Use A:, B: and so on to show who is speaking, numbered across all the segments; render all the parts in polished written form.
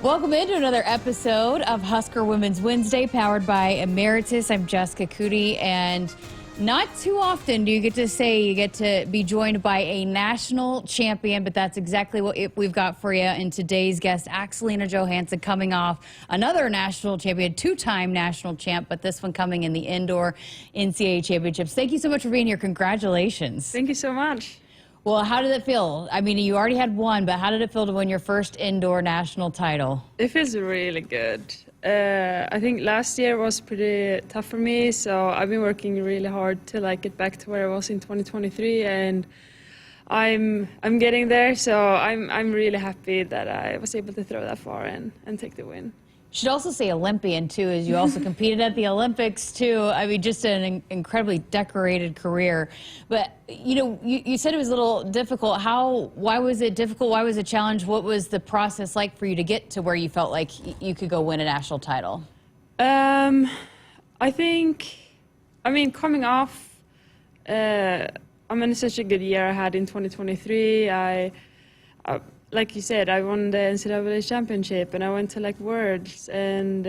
A: Welcome into another episode of Husker Women's Wednesday, powered by Emeritus. I'm Jessica Coody, and not too often do you get to say you get to be joined by a national champion, but that's exactly what we've got for you in today's guest, Axelina Johansson, coming off another national champion, two-time national champ, but this one coming in the indoor NCAA championships. Thank you so much for being here. Congratulations.
B: Thank you so much.
A: Well, how did it feel? I mean, you already had one, but how did it feel to win your first indoor national title?
B: It feels really good. I think last year was pretty tough for me, so I've been working really hard to get back to where I was in 2023, and I'm getting there. So I'm really happy that I was able to throw that far and take the win.
A: Should also say Olympian too, as you also competed at the Olympics too. I mean, just an incredibly decorated career. But you said it was a little difficult. Why was it difficult? Why was it a challenge? What was the process like for you to get to where you felt like you could go win a national title?
B: I mean, coming off, I'm in such a good year I had in 2023. Like you said, I won the NCAA championship, and I went to Worlds, and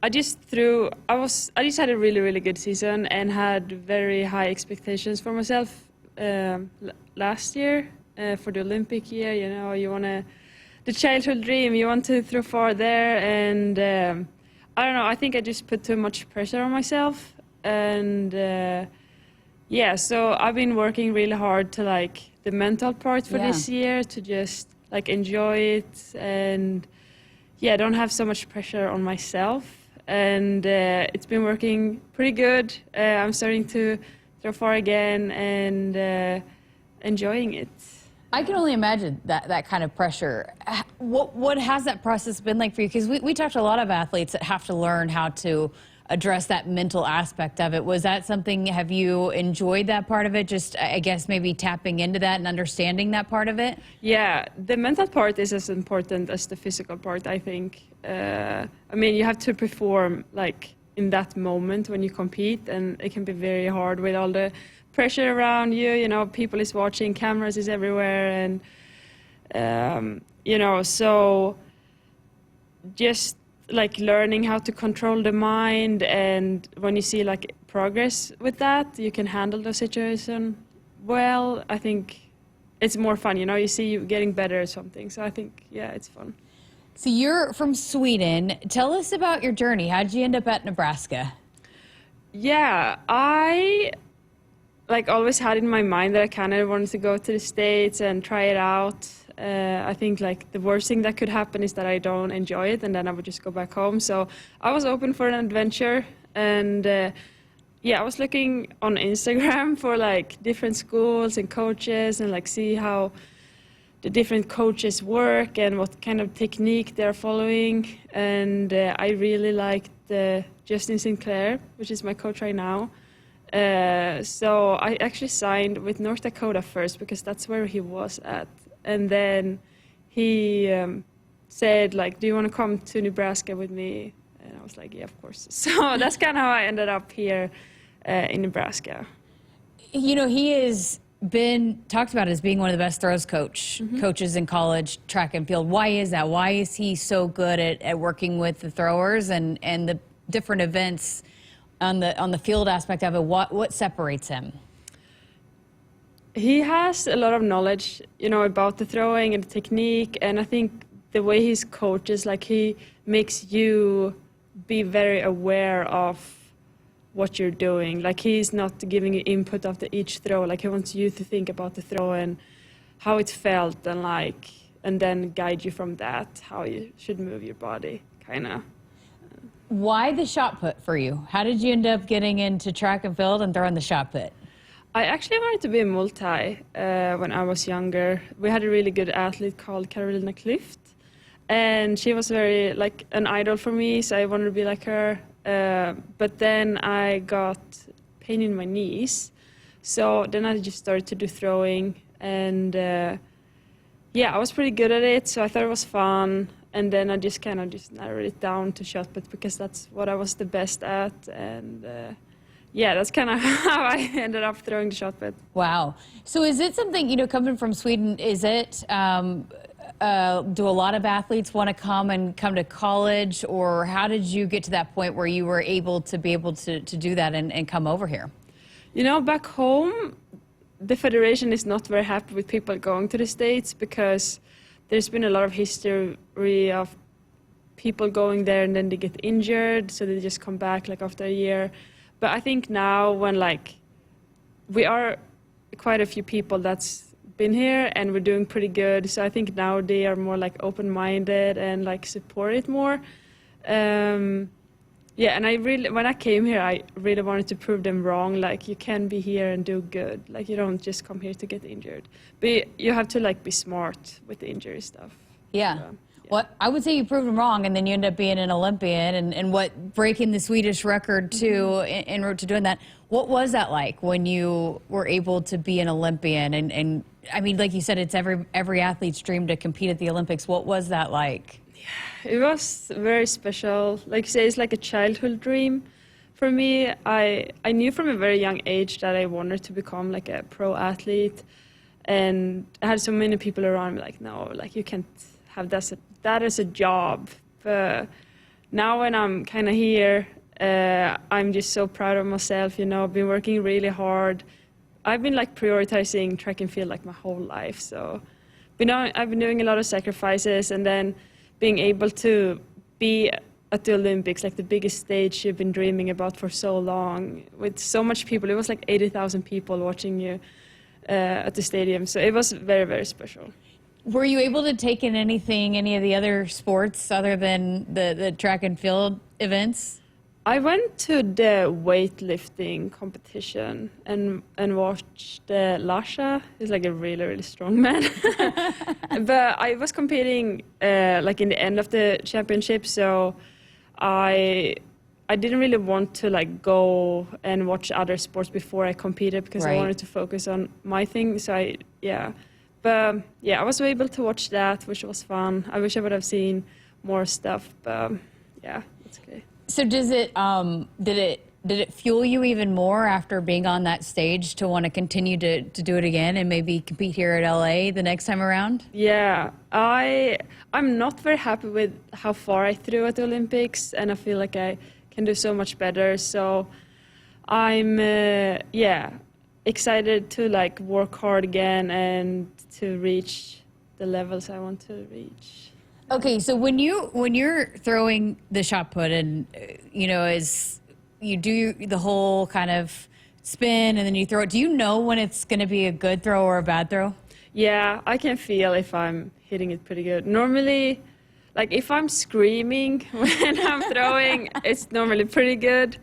B: I just had a really, really good season and had very high expectations for myself last year for the Olympic year. You want the childhood dream, you want to throw far there, and I don't know, I think I just put too much pressure on myself, and yeah, so I've been working really hard to the mental part for this year, to just enjoy it, and don't have so much pressure on myself, and it's been working pretty good. I'm starting to throw far again and enjoying it.
A: I can only imagine that kind of pressure. What has that process been like for you? Because we talked to a lot of athletes that have to learn how to address that mental aspect of it. Was that something, have you enjoyed that part of it? Just, I guess, maybe tapping into that and understanding that part of it?
B: Yeah, the mental part is as important as the physical part, I think. I mean, you have to perform in that moment when you compete, and it can be very hard with all the pressure around you, people is watching, cameras is everywhere, and, so just learning how to control the mind, and when you see progress with that, you can handle the situation well. I think it's more fun, you see you getting better at something. So I think, yeah, it's fun.
A: So you're from Sweden. Tell us about your journey. How did you end up at Nebraska?
B: Yeah, I always had in my mind that I kind of wanted to go to the States and try it out. I think the worst thing that could happen is that I don't enjoy it, and then I would just go back home. So I was open for an adventure, and I was looking on Instagram for different schools and coaches, and see how the different coaches work and what kind of technique they're following. And I really liked Justin Clair, which is my coach right now. So I actually signed with North Dakota first, because that's where he was at. And then he said, do you want to come to Nebraska with me? And I was like, yeah, of course. So that's kind of how I ended up here in Nebraska.
A: He has been talked about as being one of the best throws coaches in college track and field. Why is that? Why is he so good at working with the throwers and the different events on the field aspect of it? What separates him?
B: He has a lot of knowledge, about the throwing and the technique, and I think the way he coaches, he makes you be very aware of what you're doing. He's not giving you input after each throw. He wants you to think about the throw and how it felt, and then guide you from that, how you should move your body, kind of.
A: Why the shot put for you? How did you end up getting into track and field and throwing the shot put?
B: I actually wanted to be a multi when I was younger. We had a really good athlete called Carolina Clift, and she was very an idol for me, so I wanted to be like her. But then I got pain in my knees, so then I just started to do throwing, and I was pretty good at it, so I thought it was fun. And then I just kind of narrowed it down to shot put, because that's what I was the best at, and that's kind of how I ended up throwing the shot put.
A: Wow. So is it something, coming from Sweden, is it do a lot of athletes want to come to college, or how did you get to that point where you were able to do that and come over here?
B: You know, back home, the federation is not very happy with people going to the States because there's been a lot of history of people going there and then they get injured, so they just come back like after a year. But I think now when like we are quite a few people that's been here and we're doing pretty good, so I think now they are more like open-minded and like support it more. Yeah, and when I came here, I really wanted to prove them wrong. Like, you can be here and do good. Like, you don't just come here to get injured. But you have to like be smart with the injury stuff.
A: Yeah.
B: So, yeah.
A: Well, I would say you proved them wrong, and then you end up being an Olympian, and breaking the Swedish record too, en route to doing that. What was that like when you were able to be an Olympian? And I mean, like you said, it's every athlete's dream to compete at the Olympics. What was that like?
B: It was very special. Like you say, it's like a childhood dream for me. I knew from a very young age that I wanted to become like a pro athlete, and I had so many people around me like, no, like you can't have that as a job. But now when I'm kind of here, I'm just so proud of myself. You know, I've been working really hard. I've been like prioritizing track and field like my whole life. So, I've been doing a lot of sacrifices, and then being able to be at the Olympics, like the biggest stage you've been dreaming about for so long, with so much people. It was like 80,000 people watching you at the stadium. So it was very, very special.
A: Were you able to take in any of the other sports other than the track and field events?
B: I went to the weightlifting competition and watched Lasha. He's like a really, really strong man. But I was competing like in the end of the championship, so I didn't really want to like go and watch other sports before I competed because I wanted to focus on my thing. So But yeah, I was able to watch that, which was fun. I wish I would have seen more stuff, but yeah, it's okay.
A: So did it fuel you even more after being on that stage to want to continue to do it again and maybe compete here at LA the next time around?
B: Yeah, I'm not very happy with how far I threw at the Olympics, and I feel like I can do so much better. So I'm excited to like work hard again and to reach the levels I want to reach.
A: Okay, so when you're throwing the shot put, and you know, as you do the whole kind of spin and then you throw it, do you know when it's going to be a good throw or a bad throw?
B: Yeah, I can feel if I'm hitting it pretty good. Normally, like if I'm screaming when I'm throwing, it's normally pretty good.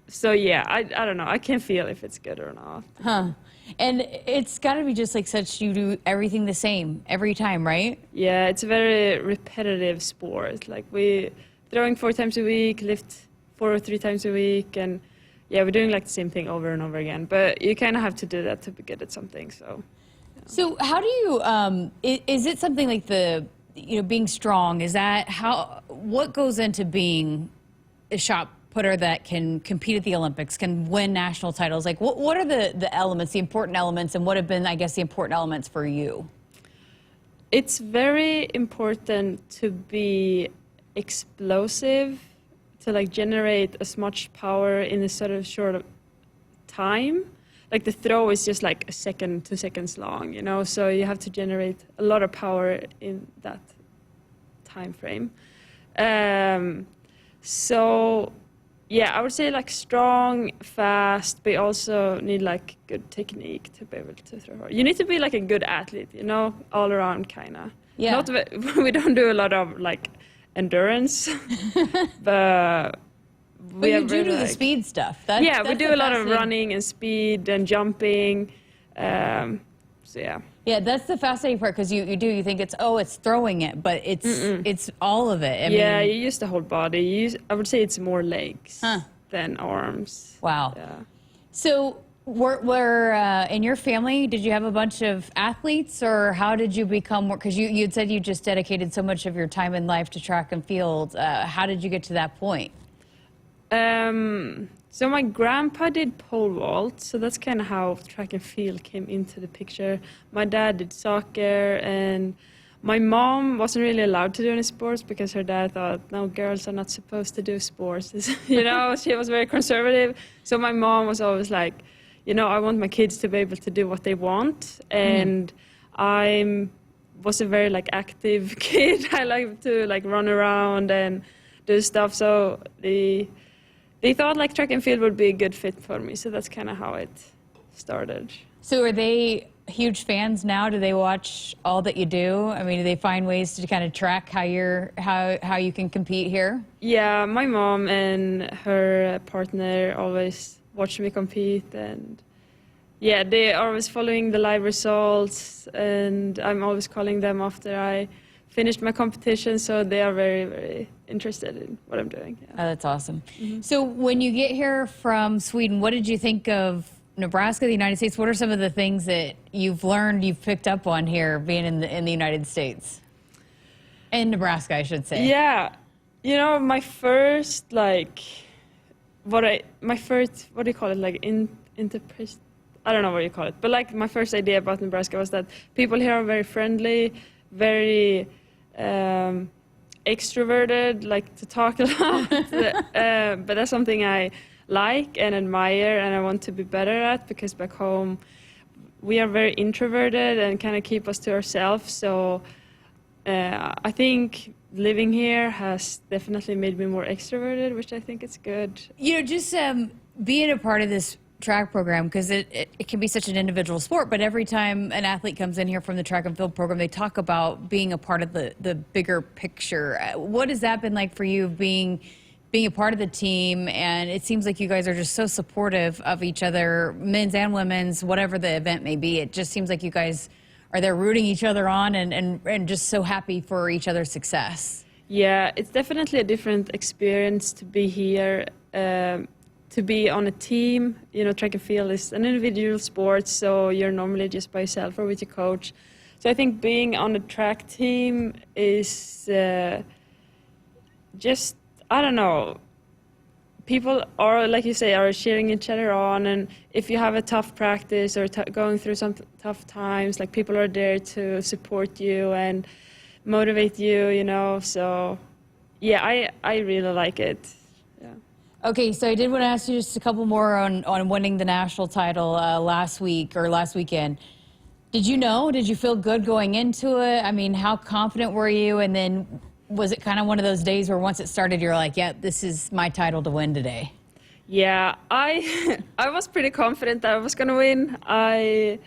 B: So yeah, I don't know. I can feel if it's good or not.
A: Huh. And it's got to be just like you do everything the same every time, right?
B: Yeah, it's a very repetitive sport. Like we throwing 4 times a week, lift 4 or 3 times a week, and yeah, we're doing like the same thing over and over again. But you kind of have to do that to be good at something. So. Yeah.
A: So how do you? Is it something like being strong? Is that what goes into being a shot putter that can compete at the Olympics, can win national titles? Like, what are the elements, the important elements, and what have been, I guess, the important elements for you?
B: It's very important to be explosive, to like generate as much power in a sort of short time. Like the throw is just like 1 second, 2 seconds long, you know, so you have to generate a lot of power in that time frame. So yeah, I would say like strong, fast, but you also need like good technique to be able to throw hard. You need to be like a good athlete, you know, all around kind of.
A: Yeah.
B: We don't do a lot of like endurance, but
A: you do the speed stuff.
B: That's we do a lot of running and speed and jumping. So yeah.
A: Yeah, that's the fascinating part, because you think it's throwing it, but it's all of it. I mean,
B: you use the whole body. I would say it's more legs than arms.
A: Wow.
B: Yeah.
A: So were in your family, did you have a bunch of athletes, or how did you become more? Because you'd said you just dedicated so much of your time in life to track and field. How did you get to that point?
B: So my grandpa did pole vault, so that's kind of how track and field came into the picture. My dad did soccer, and my mom wasn't really allowed to do any sports because her dad thought, no, girls are not supposed to do sports. You know, she was very conservative. So my mom was always like, you know, I want my kids to be able to do what they want. And I was a very like active kid. I like to like run around and do stuff. So they thought like track and field would be a good fit for me. So that's kind of how it started.
A: So are they huge fans now? Do they watch all that you do? I mean, do they find ways to kind of track how you can compete here?
B: Yeah, my mom and her partner always watch me compete, and yeah, they are always following the live results, and I'm always calling them after I finished my competition, so they are very, very interested in what I'm doing. Yeah.
A: Oh, that's awesome. So when you get here from Sweden, what did you think of Nebraska, the United States? What are some of the things that you've learned, you've picked up on here being in the United States? In Nebraska, I should say.
B: Yeah, you know, my first, like, what do you call it, like, I don't know what you call it, but like my first idea about Nebraska was that people here are very friendly, very extroverted, like to talk a lot, but that's something I like and admire and I want to be better at, because back home we are very introverted and kind of keep us to ourselves. So I think living here has definitely made me more extroverted, which I think is good.
A: You know, just being a part of this track program, because it can be such an individual sport, but every time an athlete comes in here from the track and field program, they talk about being a part of the bigger picture. What has that been like for you, being a part of the team? And it seems like you guys are just so supportive of each other, men's and women's, whatever the event may be. It just seems like you guys are there rooting each other on and just so happy for each other's success.
B: Yeah, it's definitely a different experience to be here, to be on a team. You know, track and field is an individual sport, so you're normally just by yourself or with your coach. So I think being on a track team is just, I don't know, people are, like you say, are cheering each other on, and if you have a tough practice or going through some tough times, like people are there to support you and motivate you, you know. So yeah, I really like it. Yeah.
A: Okay, so I did want to ask you just a couple more on winning the national title last weekend. Did you feel good going into it? I mean, how confident were you? And then was it kind of one of those days where once it started, you're like, yeah, this is my title to win today?
B: Yeah, I was pretty confident that I was going to win. I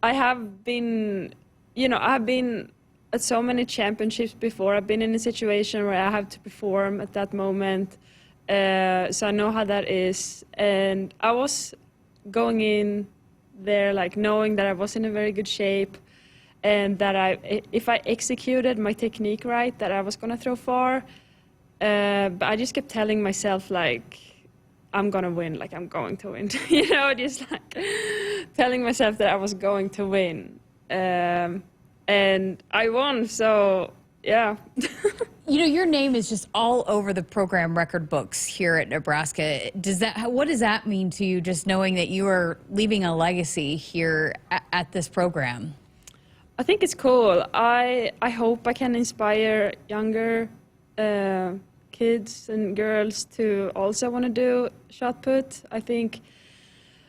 B: have been, you know, I've been at so many championships before. I've been in a situation where I have to perform at that moment. So I know how that is. And I was going in there like knowing that I was in a very good shape, and that if I executed my technique right, that I was going to throw far. But I just kept telling myself, like, I'm going to win, like I'm going to win. You know, just like telling myself that I was going to win. And I won, so yeah.
A: You know, your name is just all over the program record books here at Nebraska. What does that mean to you, just knowing that you are leaving a legacy here at this program?
B: I think it's cool. I hope I can inspire younger kids and girls to also want to do shot put. I think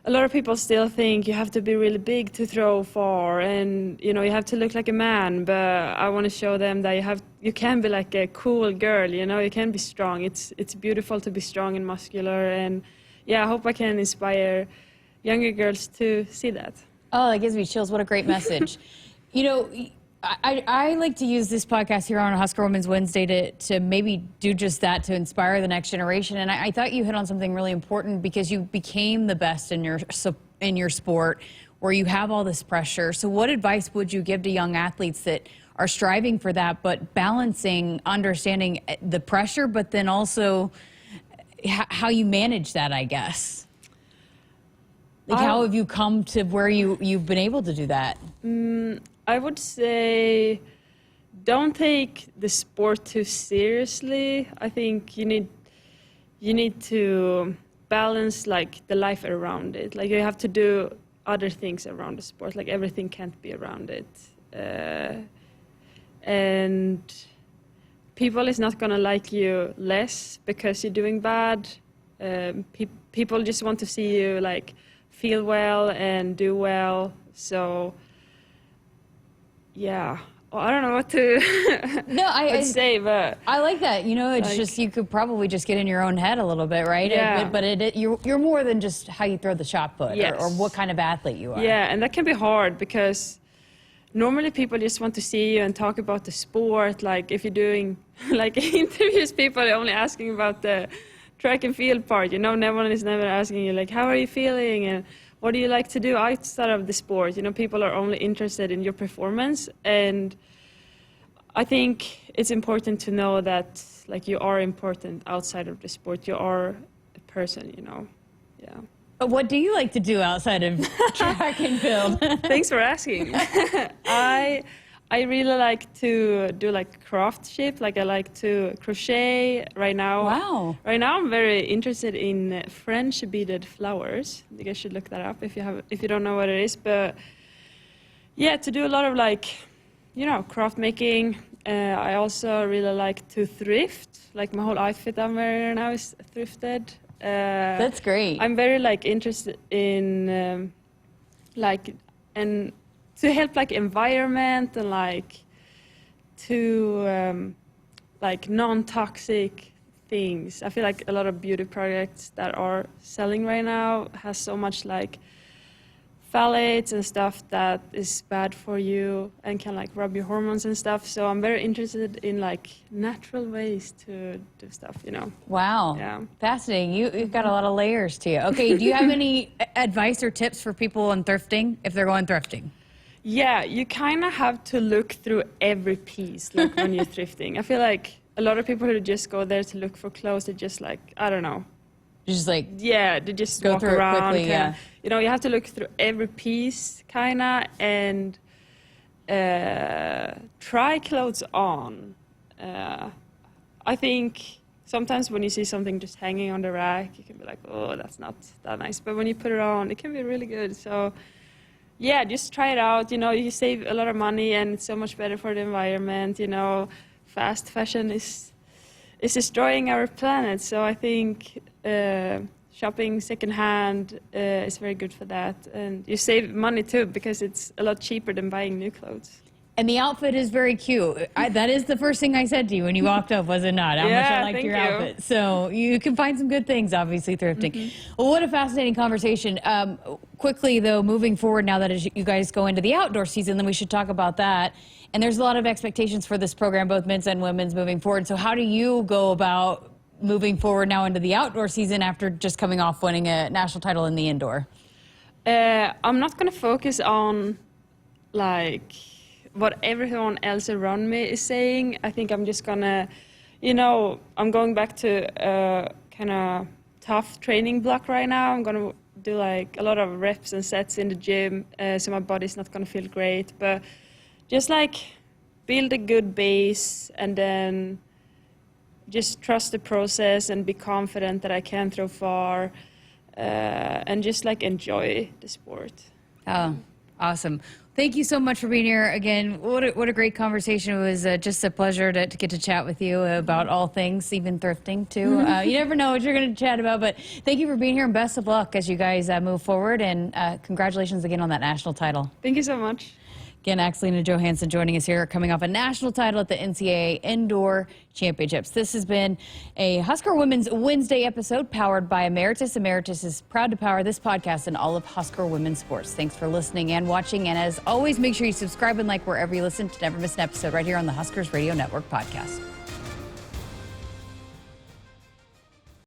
B: a lot of people still think you have to be really big to throw far, and you know, you have to look like a man, but I want to show them that you can be like a cool girl, you know, you can be strong. It's beautiful to be strong and muscular, and yeah, I hope I can inspire younger girls to see that.
A: Oh, that gives me chills. What a great message. You know, I like to use this podcast here on Husker Women's Wednesday to maybe do just that, to inspire the next generation. And I thought you hit on something really important, because you became the best in your sport, where you have all this pressure. So what advice would you give to young athletes that are striving for that, but balancing, understanding the pressure, but then also how you manage that, I guess? Like, how have you come to where you've been able to do that?
B: I would say don't take the sport too seriously. I think you you need to balance like the life around it. Like you have to do other things around the sport. Like everything can't be around it. And people is not gonna like you less because you're doing bad. People just want to see you like feel well and do well. So yeah, well, I don't know what to I say, but
A: I like that. You know, it's like, just you could probably just get in your own head a little bit, right?
B: Yeah.
A: But you're more than just how you throw the shot put,
B: yes.
A: or what kind of athlete you are.
B: Yeah, and that can be hard because normally people just want to see you and talk about the sport. Like if you're doing like interviews, people are only asking about the track and field part. You know, no one is never asking you like, how are you feeling and what do you like to do outside of the sport? You know, people are only interested in your performance, and I think it's important to know that like you are important outside of the sport. You are a person, you know. Yeah.
A: What do you like to do outside of track and field?
B: Thanks for asking. I really like to do like craftship. Like I like to crochet right now.
A: Wow.
B: Right now I'm very interested in French beaded flowers. You guys should look that up if you don't know what it is. But yeah, to do a lot of like, you know, craft making. I also really like to thrift. Like my whole outfit I'm wearing now is thrifted.
A: That's great.
B: I'm very like interested in like and to help like environment and like to like non-toxic things. I feel like a lot of beauty products that are selling right now has so much like phthalates and stuff that is bad for you and can like rub your hormones and stuff. So I'm very interested in like natural ways to do stuff, you know.
A: Wow.
B: Yeah.
A: Fascinating. You've got a lot of layers to you. Okay, do you have any advice or tips for people on thrifting if they're going thrifting?
B: Yeah, you kind of have to look through every piece like when you're thrifting. I feel like a lot of people who just go there to look for clothes, they just like, I don't know.
A: Just like,
B: yeah, they just
A: go
B: walk
A: through
B: around.
A: it quickly,
B: kinda,
A: yeah.
B: You know, you have to look through every piece, kind of, and try clothes on. I think sometimes when you see something just hanging on the rack, you can be like, oh, that's not that nice. But when you put it on, it can be really good. So, yeah, just try it out. You know, you save a lot of money, and it's so much better for the environment. You know, fast fashion is destroying our planet. So I think shopping secondhand is very good for that. And you save money too, because it's a lot cheaper than buying new clothes.
A: And the outfit is very cute. That is the first thing I said to you when you walked up, was it not? How much I liked your outfit. So you can find some good things, obviously, thrifting. Mm-hmm. Well, what a fascinating conversation. Quickly, though, moving forward, now that as you guys go into the outdoor season, then we should talk about that. And there's a lot of expectations for this program, both men's and women's, moving forward. So how do you go about moving forward now into the outdoor season after just coming off winning a national title in the indoor?
B: I'm not going to focus on, like, what everyone else around me is saying. I think I'm just gonna, you know, I'm going back to a kind of tough training block right now. I'm gonna do like a lot of reps and sets in the gym, so my body's not gonna feel great. But just like build a good base and then just trust the process and be confident that I can throw far, and just like enjoy the sport.
A: Oh, awesome. Thank you so much for being here again. What a great conversation. It was just a pleasure to get to chat with you about all things, even thrifting too. You never know what you're going to chat about, but thank you for being here and best of luck as you guys move forward, and congratulations again on that national title.
B: Thank you so much.
A: Again, Axelina Johansson joining us here, coming off a national title at the NCAA Indoor Championships. This has been a Husker Women's Wednesday episode powered by Emeritus. Emeritus is proud to power this podcast and all of Husker women's sports. Thanks for listening and watching. And as always, make sure you subscribe and like wherever you listen to never miss an episode right here on the Huskers Radio Network podcast.